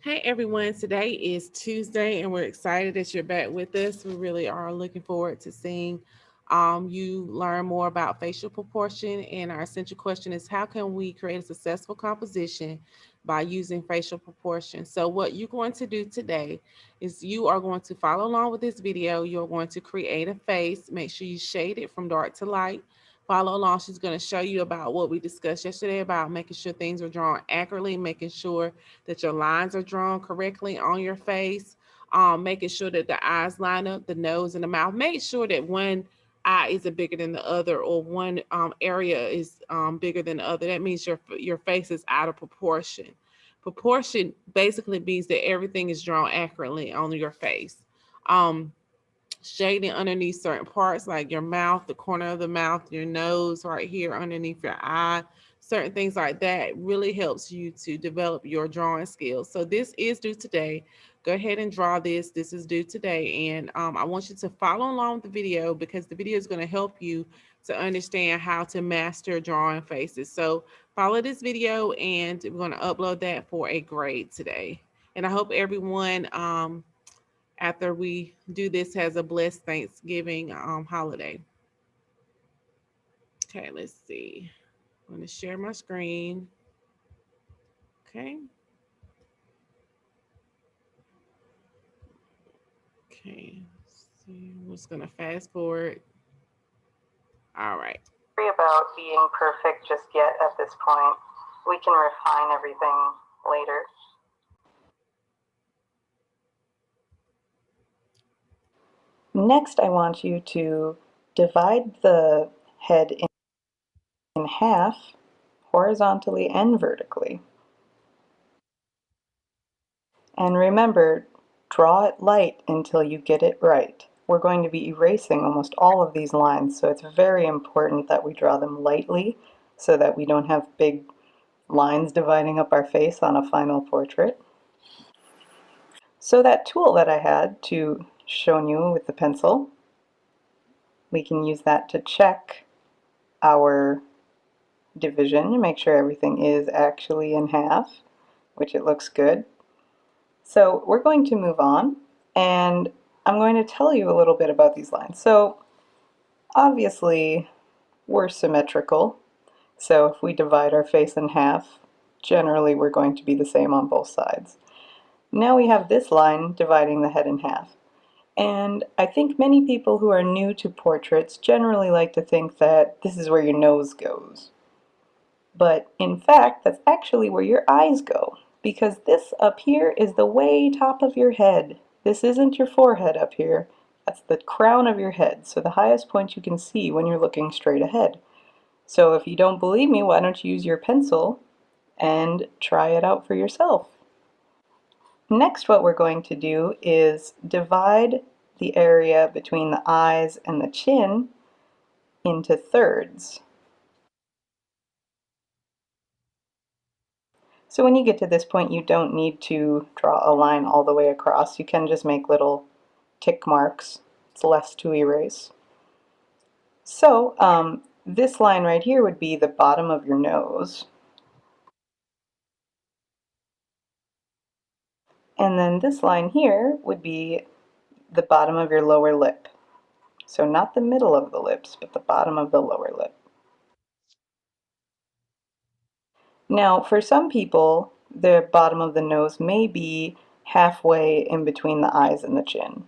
Hey everyone, today is Tuesday and we're excited that you're back with us. We really are looking forward to seeing you learn more about facial proportion. And our essential question is how can we create a successful composition by using facial proportion? So, what you're going to do today is you are going to follow along with this video. You're going to create a face, make sure you shade it from dark to light. Follow along. She's going to show you about what we discussed yesterday about making sure things are drawn accurately, making sure that your lines are drawn correctly on your face, making sure that the eyes line up, the nose and the mouth. Make sure that one eye isn't bigger than the other, or one area is bigger than the other. That means your face is out of proportion. Proportion basically means that everything is drawn accurately on your face. Um, Shading underneath certain parts like your mouth, the corner of the mouth, your nose, right here underneath your eye, certain things like that really helps you to develop your drawing skills. So this is due today. Go ahead and draw this. This is due today. And I want you to follow along with the video because the video is going to help you to understand how to master drawing faces. So follow this video and we're going to upload that for a grade today. And I hope everyone after we do this has a blessed Thanksgiving holiday. Okay, let's see. I'm going to share my screen. Okay. Okay. So I'm just going to fast forward. All right. Worry about being perfect just yet at this point. We can refine everything later. Next, I want you to divide the head in half, horizontally and vertically. And remember, draw it light until you get it right. We're going to be erasing almost all of these lines, so it's very important that we draw them lightly so that we don't have big lines dividing up our face on a final portrait. So that tool that I had to show you with the pencil, we can use that to check our division, make sure everything is actually in half, which it looks good. So we're going to move on, and I'm going to tell you a little bit about these lines. So obviously we're symmetrical, so if we divide our face in half, generally we're going to be the same on both sides. Now we have this line dividing the head in half. And I think many people who are new to portraits generally like to think that this is where your nose goes. But in fact, that's actually where your eyes go, because this up here is the way top of your head. This isn't your forehead up here. That's the crown of your head, so the highest point you can see when you're looking straight ahead. So if you don't believe me, why don't you use your pencil and try it out for yourself. Next, what we're going to do is divide the area between the eyes and the chin into thirds. So when you get to this point, you don't need to draw a line all the way across. You can just make little tick marks. It's less to erase. So this line right here would be the bottom of your nose. And then this line here would be the bottom of your lower lip. So not the middle of the lips, but the bottom of the lower lip. Now, for some people, the bottom of the nose may be halfway in between the eyes and the chin.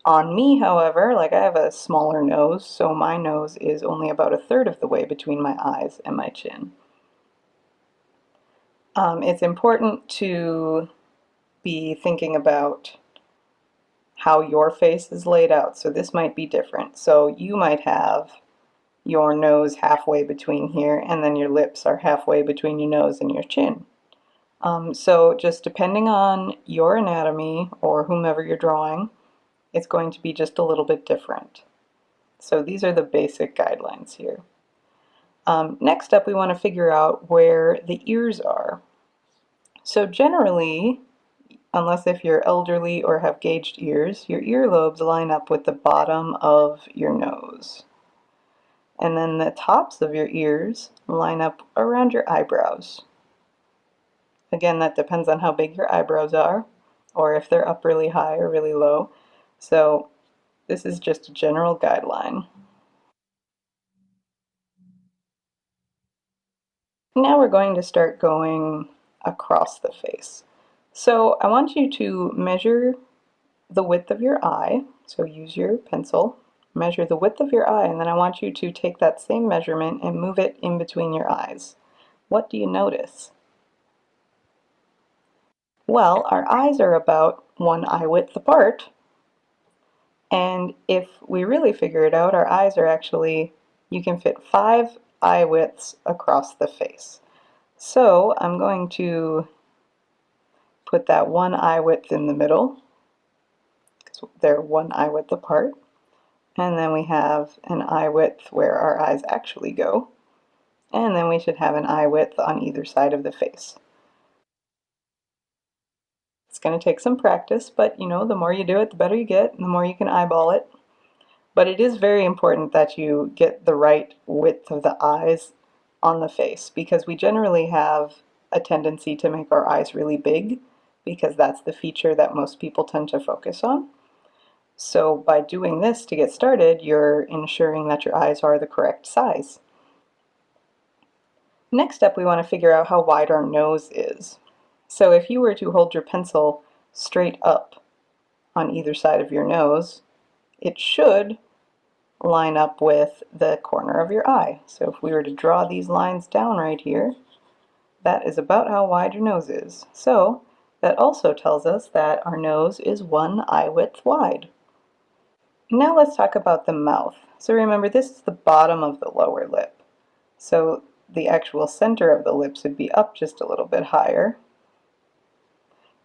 On me, however, like I have a smaller nose, so my nose is only about a third of the way between my eyes and my chin. It's important to be thinking about how your face is laid out, so this might be different. So you might have your nose halfway between here, and then your lips are halfway between your nose and your chin. So just depending on your anatomy or whomever you're drawing, it's going to be just a little bit different. So these are the basic guidelines here. Next up, we want to figure out where the ears are. So generally, unless if you're elderly or have gauged ears, your earlobes line up with the bottom of your nose. And then the tops of your ears line up around your eyebrows. Again, that depends on how big your eyebrows are, or if they're up really high or really low. So this is just a general guideline. Now we're going to start going across the face. So I want you to measure the width of your eye. So use your pencil, measure the width of your eye, and then I want you to take that same measurement and move it in between your eyes. What do you notice? Well, our eyes are about one eye width apart, and if we really figure it out, our eyes are actually, you can fit 5 eye widths across the face. So I'm going to put that one eye width in the middle, because they're one eye width apart. And then we have an eye width where our eyes actually go. And then we should have an eye width on either side of the face. It's going to take some practice, but you know, the more you do it, the better you get, and the more you can eyeball it. But it is very important that you get the right width of the eyes on the face, because we generally have a tendency to make our eyes really big, because that's the feature that most people tend to focus on. So by doing this to get started, you're ensuring that your eyes are the correct size. Next up, we want to figure out how wide our nose is. So if you were to hold your pencil straight up on either side of your nose, it should line up with the corner of your eye. So if we were to draw these lines down right here, that is about how wide your nose is. So that also tells us that our nose is one eye width wide. Now let's talk about the mouth. So remember, this is the bottom of the lower lip. So the actual center of the lips would be up just a little bit higher.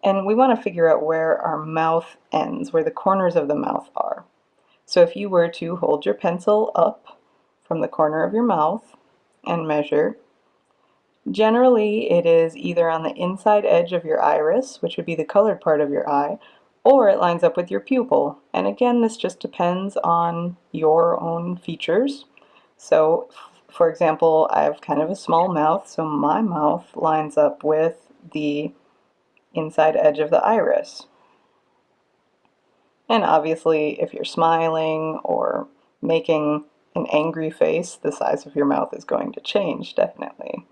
And we want to figure out where our mouth ends, where the corners of the mouth are. So if you were to hold your pencil up from the corner of your mouth and measure, generally it is either on the inside edge of your iris, which would be the colored part of your eye, or it lines up with your pupil. And again, this just depends on your own features. So for example, I have kind of a small mouth, so my mouth lines up with the inside edge of the iris. And obviously, if you're smiling or making an angry face, the size of your mouth is going to change, definitely.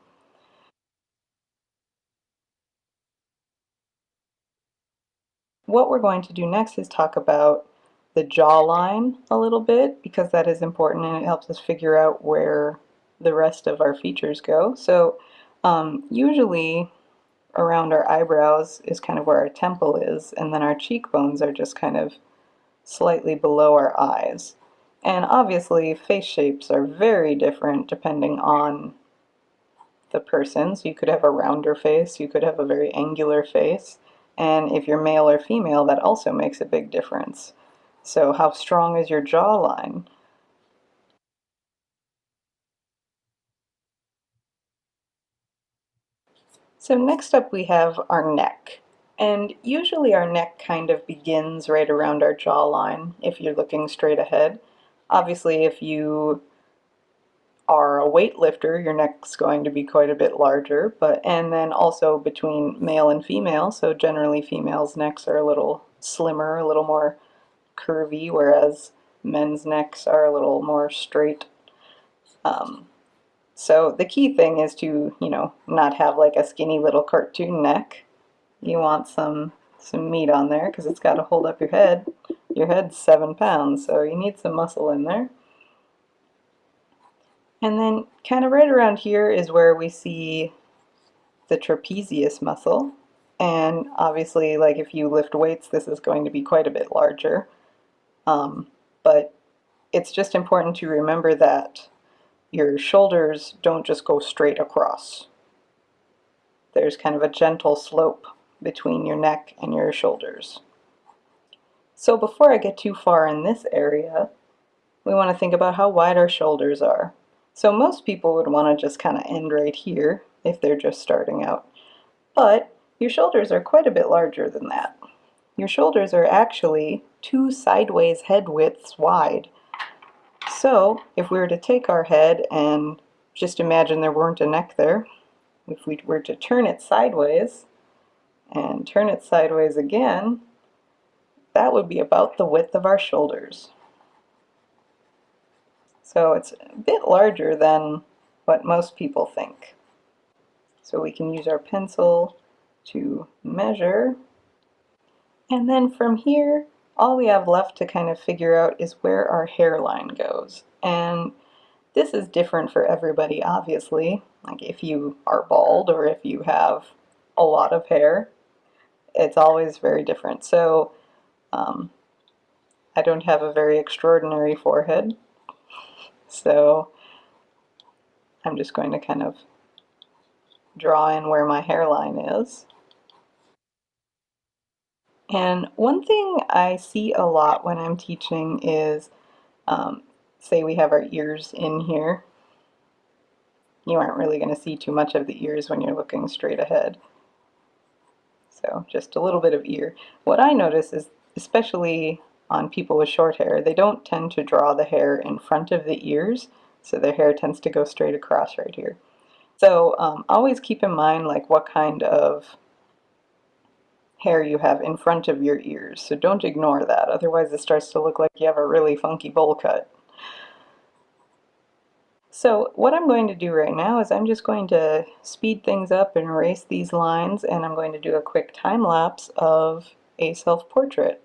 What we're going to do next is talk about the jawline a little bit, because that is important and it helps us figure out where the rest of our features go. So usually around our eyebrows is kind of where our temple is, and then our cheekbones are just kind of slightly below our eyes. And obviously face shapes are very different depending on the person. So you could have a rounder face, you could have a very angular face, and if you're male or female, that also makes a big difference. So how strong is your jawline? So next up we have our neck. And usually our neck kind of begins right around our jawline if you're looking straight ahead. Obviously, if you are a weightlifter, your neck's going to be quite a bit larger, and then also between male and female, so generally females' necks are a little slimmer, a little more curvy, whereas men's necks are a little more straight. So the key thing is to, you know, not have like a skinny little cartoon neck. You want some meat on there because it's got to hold up your head. Your head's 7 pounds, so you need some muscle in there. And then kind of right around here is where we see the trapezius muscle. And obviously, like if you lift weights, this is going to be quite a bit larger. But it's just important to remember that your shoulders don't just go straight across. There's kind of a gentle slope between your neck and your shoulders. So before I get too far in this area, we want to think about how wide our shoulders are. So most people would want to just kind of end right here if they're just starting out. But your shoulders are quite a bit larger than that. Your shoulders are actually 2 sideways head widths wide. So if we were to take our head and just imagine there weren't a neck there, If we were to turn it sideways and turn it sideways again, that would be about the width of our shoulders. So it's a bit larger than what most people think. So we can use our pencil to measure. And then from here, all we have left to kind of figure out is where our hairline goes. And this is different for everybody, obviously. Like if you are bald or if you have a lot of hair, it's always very different. So um, I don't have a very extraordinary forehead, so I'm just going to kind of draw in where my hairline is. And one thing I see a lot when I'm teaching is, say we have our ears in here. You aren't really going to see too much of the ears when you're looking straight ahead. So just a little bit of ear. What I notice is, especially on people with short hair, they don't tend to draw the hair in front of the ears, so their hair tends to go straight across right here. So always keep in mind like what kind of hair you have in front of your ears. So don't ignore that, otherwise it starts to look like you have a really funky bowl cut. So what I'm going to do right now is I'm just going to speed things up and erase these lines, and I'm going to do a quick time lapse of a self-portrait.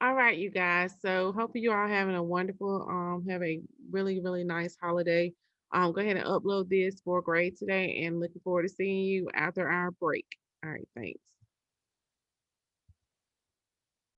All right, you guys. So hopefully you are having a wonderful, have a really, really nice holiday. Go ahead and upload this for grade today and looking forward to seeing you after our break. All right, thanks.